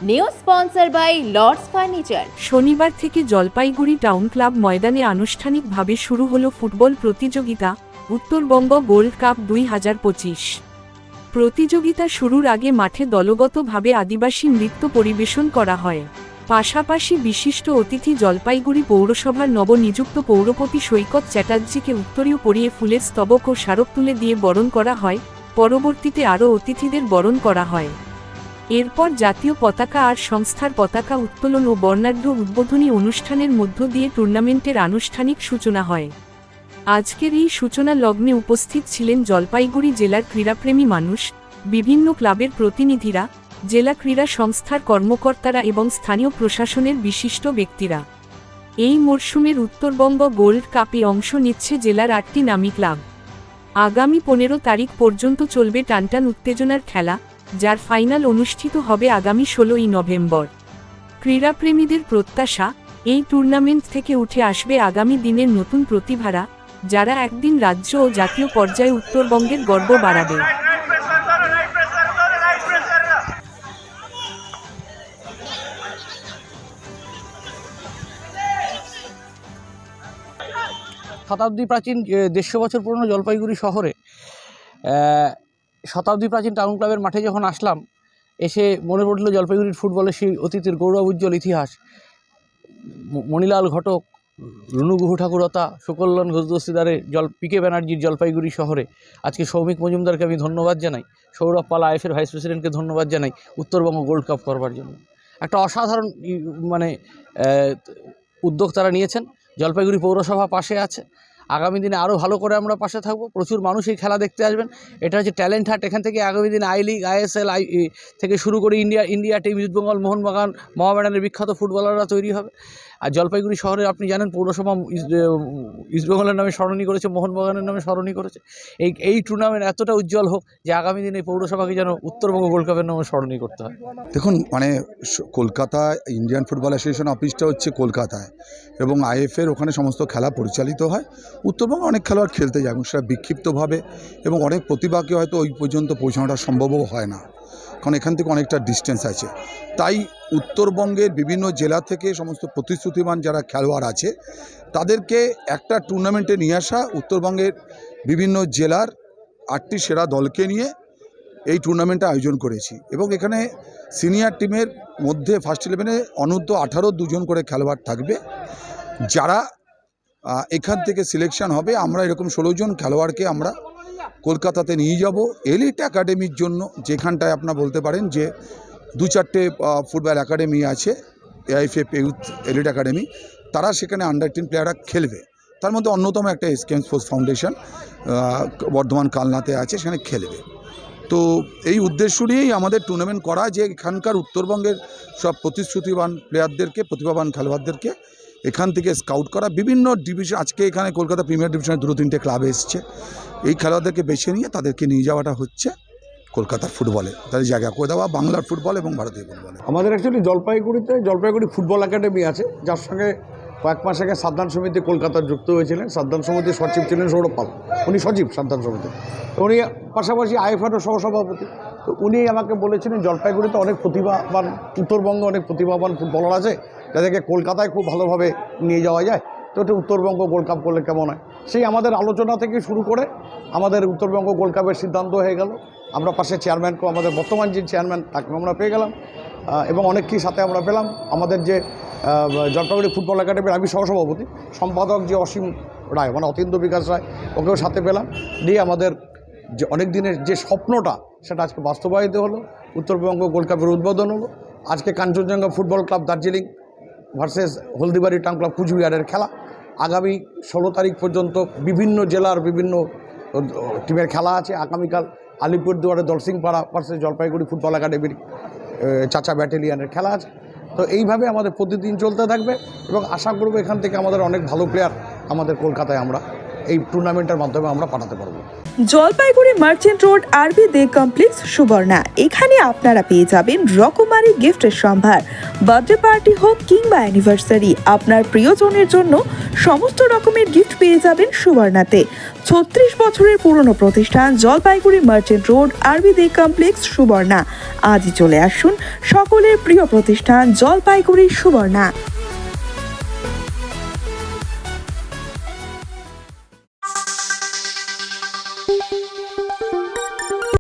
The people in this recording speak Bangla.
New sponsor by Lords furniture. শনিবার থেকে জলপাইগুড়ি টাউন ক্লাব ময়দানে আনুষ্ঠানিকভাবে শুরু হলো ফুটবল প্রতিযোগিতা উত্তরবঙ্গ গোল্ড কাপ 2025। প্রতিযোগিতা শুরুর আগে মাঠে দলগতভাবে আদিবাসী নৃত্য পরিবেশন করা হয়। পাশাপাশি বিশিষ্ট অতিথি জলপাইগুড়ি পৌরসভার নবনিযুক্ত পৌরপতি সৈকত চ্যাটার্জিকে উত্তরীয় পরিয়ে ফুলের স্তবক ও স্মারক তুলে দিয়ে বরণ করা হয়। পরবর্তীতে আরও অতিথিদের বরণ করা হয়। এরপর জাতীয় পতাকা আর সংস্থার পতাকা উত্তোলন ও বর্ণাঢ্য উদ্বোধনী অনুষ্ঠানের মধ্য দিয়ে টুর্নামেন্টের আনুষ্ঠানিক সূচনা হয়। আজকের এই সূচনা লগ্নে উপস্থিত ছিলেন জলপাইগুড়ি জেলার ক্রীড়াপ্রেমী মানুষ, বিভিন্ন ক্লাবের প্রতিনিধিরা, জেলা ক্রীড়া সংস্থার কর্মকর্তারা এবং স্থানীয় প্রশাসনের বিশিষ্ট ব্যক্তিরা। এই মরশুমের উত্তরবঙ্গ গোল্ড কাপে অংশ নিচ্ছে জেলার 8টি নামী ক্লাব। আগামী 15 তারিখ পর্যন্ত চলবে টানটান উত্তেজনার খেলা, যার ফাইনাল অনুষ্ঠিত হবে আগামী 16ই নভেম্বর। ক্রীড়াপ্রেমীদের প্রত্যাশা, এই টুর্নামেন্ট থেকে উঠে আসবে আগামী দিনের নতুন প্রতিভারা, যারা একদিন রাজ্য ও জাতীয় পর্যায়ে উত্তরবঙ্গের গর্ব বাড়াবে। শতাব্দী প্রাচীন 150 বছর পুরনো জলপাইগুড়ি শহরে শতাব্দী প্রাচীন টাউন ক্লাবের মাঠে যখন আসলাম, এসে মনে পড়ল জলপাইগুড়ির ফুটবলের সেই অতীতের গৌরব উজ্জ্বল ইতিহাস। মণিলাল ঘটক, রুনু গুহ ঠাকুরতা, সুকল্যাণ ঘোষ দস্তিদারের পিকে ব্যানার্জির জলপাইগুড়ি শহরে আজকে সৌমিক মজুমদারকে আমি ধন্যবাদ জানাই, সৌরভ পাল আইএফের ভাইস প্রেসিডেন্টকে ধন্যবাদ জানাই উত্তরবঙ্গ গোল্ড কাপ করবার জন্য। একটা অসাধারণ উদ্যোগ তারা নিয়েছেন। জলপাইগুড়ি পৌরসভা পাশে আছে, আগামী দিনে আরও ভালো করে আমরা পাশে থাকবো। প্রচুর মানুষ এই খেলা দেখতে আসবেন। এটা হচ্ছে ট্যালেন্ট হাট। এখান থেকে আগামী দিনে আই লিগ, আইএসএল, থেকে শুরু করে ইন্ডিয়া টিম, ইস্টবেঙ্গল, মোহনবাগান, মোহামেডানের বিখ্যাত ফুটবলাররা তৈরি হবে। আর জলপাইগুড়ি শহরে আপনি জানেন পৌরসভা ইস্টবেঙ্গলের নামে স্মরণী করেছে, মোহনবাগানের নামে স্মরণী করেছে। এই টুর্নামেন্ট এতটা উজ্জ্বল হোক যে আগামী দিনে পৌরসভাকে যেন উত্তরবঙ্গ গোল্ড কাপের নামে স্মরণী করতে হয়। দেখুন, কলকাতা ইন্ডিয়ান ফুটবল অ্যাসোসিয়েশন অফিসটা হচ্ছে কলকাতায়, এবং আইএফের ওখানে সমস্ত খেলা পরিচালিত হয়। উত্তরবঙ্গে অনেক খেলোয়াড় খেলতে যায় এবং সেটা বিক্ষিপ্তভাবে, এবং অনেক প্রতিভাকে হয়তো ওই পর্যন্ত পৌঁছানোটা সম্ভবও হয় না, কারণ এখান থেকে অনেকটা ডিস্টেন্স আছে। তাই উত্তরবঙ্গের বিভিন্ন জেলা থেকে সমস্ত প্রতিশ্রুতিমান যারা খেলোয়াড় আছে তাদেরকে একটা টুর্নামেন্টে নিয়ে আসা, উত্তরবঙ্গের বিভিন্ন জেলার 8টি সেরা দলকে নিয়ে এই টুর্নামেন্টটা আয়োজন করেছি। এবং এখানে সিনিয়র টিমের মধ্যে ফার্স্ট 11-এ অনূর্ধ্ব 18 2জন করে খেলোয়াড় থাকবে, যারা এখান থেকে সিলেকশন হবে। আমরা এরকম 16 জন খেলোয়াড়কে আমরা কলকাতাতে নিয়ে যাব এলিট একাডেমির জন্য, যেখানটায় আপনারা বলতে পারেন যে 2-4টে ফুটবল একাডেমি আছে, এআইএফএফ ইউথ এলিট একাডেমি, তারা সেখানে আন্ডার-18 প্লেয়াররা খেলবে। তার মধ্যে অন্যতম একটা এসকেএম স্পোর্টস ফাউন্ডেশন বর্ধমান কালনাতে আছে, সেখানে খেলবে। তো এই উদ্দেশ্য নিয়েই আমাদের টুর্নামেন্ট করা, যে এখানকার উত্তরবঙ্গের সব প্রতিশ্রুতিবান প্লেয়ারদেরকে, প্রতিভাবান খেলোয়াড়দেরকে এখান থেকে স্কাউট করা। বিভিন্ন ডিভিশন, আজকে এখানে কলকাতা প্রিমিয়ার ডিভিশনে 2-3টে ক্লাব এসছে, এই খেলোয়াড়দেরকে বেছে নিয়ে তাদেরকে নিয়ে যাওয়াটা হচ্ছে কলকাতার ফুটবলে তাদের জায়গা করে দেওয়া, বাংলার ফুটবল এবং ভারতীয় ফুটবলে। আমাদের অ্যাকচুয়ালি জলপাইগুড়িতে জলপাইগুড়ি ফুটবল একাডেমি আছে, যার সঙ্গে কয়েক মাস আগে সাদ্দান সমিতি কলকাতার যুক্ত হয়েছিলেন। সাদ্দান সমিতির সচিব ছিলেন সৌরভ পাল, উনি সচিব সাদ্দান সমিতি, উনি পাশাপাশি আইএফএরও সহসভাপতি। তো উনি আমাকে বলেছিলেন জলপাইগুড়িতে অনেক প্রতিভাবান, উত্তরবঙ্গে অনেক প্রতিভাবান ফুটবলার আছে, যাদেরকে কলকাতায় খুব ভালোভাবে নিয়ে যাওয়া যায়। তো এটা উত্তরবঙ্গ গোল্ড কাপ করলে কেমন হয়, সেই আমাদের আলোচনা থেকে শুরু করে আমাদের উত্তরবঙ্গ গোল্ড কাপের সিদ্ধান্ত হয়ে গেল। আমরা পাশে চেয়ারম্যানকেও, আমাদের বর্তমান যে চেয়ারম্যান তাকে আমরা পেয়ে গেলাম, এবং অনেককেই সাথে আমরা পেলাম। আমাদের যে জলপাইগুড়ি ফুটবল একাডেমির আমি সহসভাপতি, সম্পাদক যে অসীম রায়, মানে অতীন্দ্র বিকাশ রায়, ওকেও সাথে পেলাম। দিয়ে আমাদের যে অনেক দিনের যে স্বপ্নটা, সেটা আজকে বাস্তবায়িত হলো। উত্তরবঙ্গ গোল্ড কাপের উদ্বোধন হলো। আজকে Kanchenjunga football club Darjeeling versus Haldibari town club কুচবিহারের খেলা। আগামী 16 তারিখ পর্যন্ত বিভিন্ন জেলার বিভিন্ন টিমের খেলা আছে। আগামীকাল আলিপুরদুয়ারে দলসিংপাড়া ভার্সেস জলপাইগুড়ি ফুটবল একাডেমির চাচা ব্যাটালিয়ানের খেলা আছে। তো এইভাবে আমাদের প্রতিদিন চলতে থাকবে, এবং আশা করব এখান থেকে আমাদের অনেক ভালো প্লেয়ার আমাদের কলকাতায় আমরা এই টুর্নামেন্টের মাধ্যমে আমরা পাঠাতে পারবো। জলপাইগুড়ি মার্চেন্ট রোড আরবি দে কমপ্লেক্স সুবর্ণা, এখানে আপনারা পেয়ে যাবেন রকমারি গিফটের সম্ভার। বার্থডে পার্টি হোক কিংবা অ্যানিভার্সারি, আপনার প্রিয়জনের জন্য সমস্ত রকমের গিফট পেয়ে যাবেন সুবর্ণাতে। 36 বছরের পুরনো প্রতিষ্ঠান জলপাইগুড়ি মার্চেন্ট রোড আরবি দে কমপ্লেক্স সুবর্ণা। আজই চলে আসুন সকলের প্রিয় প্রতিষ্ঠান জলপাইগুড়ি সুবর্ণা।